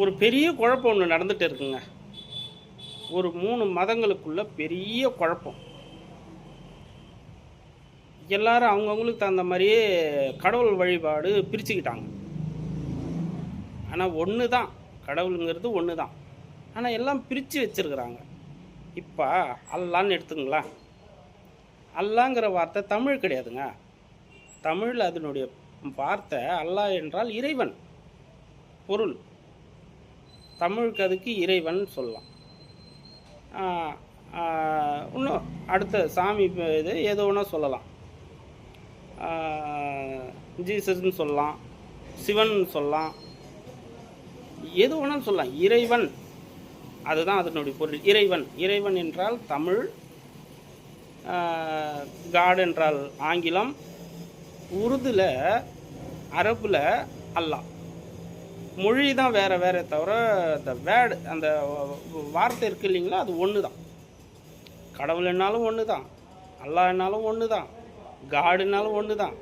ஒரு பெரிய குழப்பம் ஒன்று நடந்துட்டு இருக்குங்க. ஒரு 3 மதங்களுக்குள்ள பெரிய குழப்பம். எல்லாரும் அவங்கவங்களுக்கு தகுந்த மாரியே கடவுள் வழிபாடு பிரிச்சுக்கிட்டாங்க. ஆனா ஒண்ணு தான். கடவுளுங்கிறது ஒண்ணு தான். ஆனா எல்லாம் பிரிச்சு வச்சிருக்கிறாங்க. இப்ப அல்லான்னு எடுத்துக்கங்களேன். அல்லாங்கிற வார்த்தை தமிழ் கிடையாதுங்க. தமிழ்ல அதனுடைய வார்த்தை அல்லாஹ் என்றால் இறைவன் பொருள். தமிழுக்கு அதுக்கு இறைவன் சொல்லலாம். ஆ, ஆ, இன்னும் அடுத்த சாமி இது ஏதோ ஒன்றா சொல்லலாம். ஜீசஸ்ன்னு சொல்லலாம், சிவன் சொல்லலாம், எது வேணாலும் சொல்லலாம். இறைவன் அதுதான் அதனுடைய பொருள். இறைவன் இறைவன் என்றால் தமிழ், காட் என்றால் ஆங்கிலம், உருதுல அரபுல அல்லாஹ். மொழி தான் வேறு வேறு தவிர அந்த வேர்டு அந்த வார்த்தை இருக்குது இல்லைங்களா, அது ஒன்று தான். கடவுள் என்னாலும் ஒன்று தான், அல்லாஹ் என்னாலும் ஒன்று தான், காடுனாலும் ஒன்று தான்,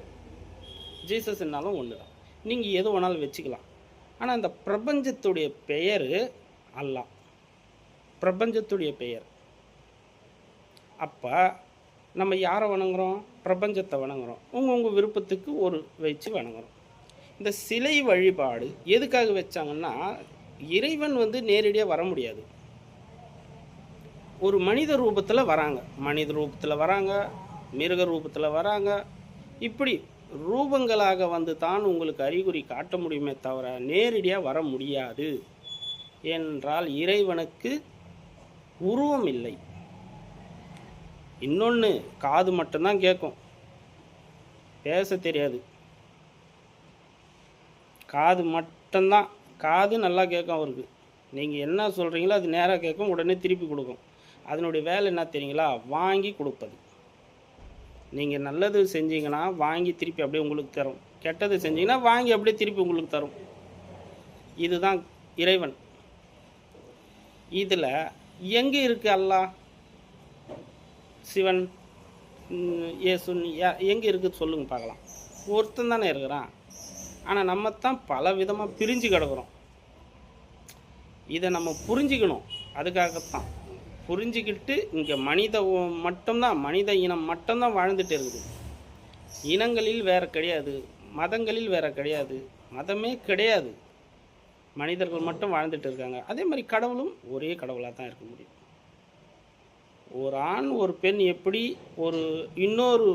ஜீசஸ் என்னாலும் ஒன்று தான். நீங்கள் எது வேணாலும் வச்சுக்கலாம். ஆனால் இந்த பிரபஞ்சத்துடைய பெயர் அல்லாஹ், பிரபஞ்சத்துடைய பெயர். அப்போ நம்ம யாரை வணங்குறோம்? பிரபஞ்சத்தை வணங்குறோம். உங்கள் விருப்பத்துக்கு ஒரு வச்சு வணங்குறோம். இந்த சிலை வழிபாடு எதுக்காக வச்சாங்கன்னா, இறைவன் நேரடியாக வர முடியாது. ஒரு மனித ரூபத்தில் வராங்க, மனித ரூபத்தில் வராங்க, மிருக ரூபத்தில் வராங்க. இப்படி ரூபங்களாக தான் உங்களுக்கு அறிகுறி காட்ட முடியுமே தவிர நேரடியாக வர முடியாது. என்றால் இறைவனுக்கு உருவம் இல்லை. இன்னொன்று, காது மட்டும்தான் கேட்கும், பேச தெரியாது. காது மட்டும்தான், காது நல்லா கேட்கும் அவருக்கு. நீங்கள் என்ன சொல்கிறீங்களோ அது நேராக கேட்கும், உடனே திருப்பி கொடுக்கும். அதனுடைய வேலை என்ன தெரியுங்களா? வாங்கி கொடுப்பது. நீங்கள் நல்லது செஞ்சீங்கன்னா வாங்கி திருப்பி அப்படியே உங்களுக்கு தரும், கெட்டது செஞ்சீங்கன்னா வாங்கி அப்படியே திருப்பி உங்களுக்கு தரும். இதுதான் இறைவன். இதில் எங்கே இருக்குது அல்லாஹ், சிவன், இயேசுன்னு எங்கே இருக்குது சொல்லுங்க பார்க்கலாம். ஒருத்தன் தானே இருக்கிறான். ஆனால் நம்ம தான் பல விதமாக பிரிஞ்சு கிடக்குறோம். இதை நம்ம புரிஞ்சுக்கணும். அதுக்காகத்தான் புரிஞ்சுக்கிட்டு இங்கே மனித இனம் மட்டும்தான் வாழ்ந்துட்டு இருக்குது. இனங்களில் வேறு கிடையாது, மதங்களில் வேறு கிடையாது, மதமே கிடையாது. மனிதர்கள் மட்டும் வாழ்ந்துட்டு இருக்காங்க. அதே மாதிரி கடவுளும் ஒரே கடவுளாக தான் இருக்க முடியும். ஒரு ஆண் ஒரு பெண் எப்படி இன்னொரு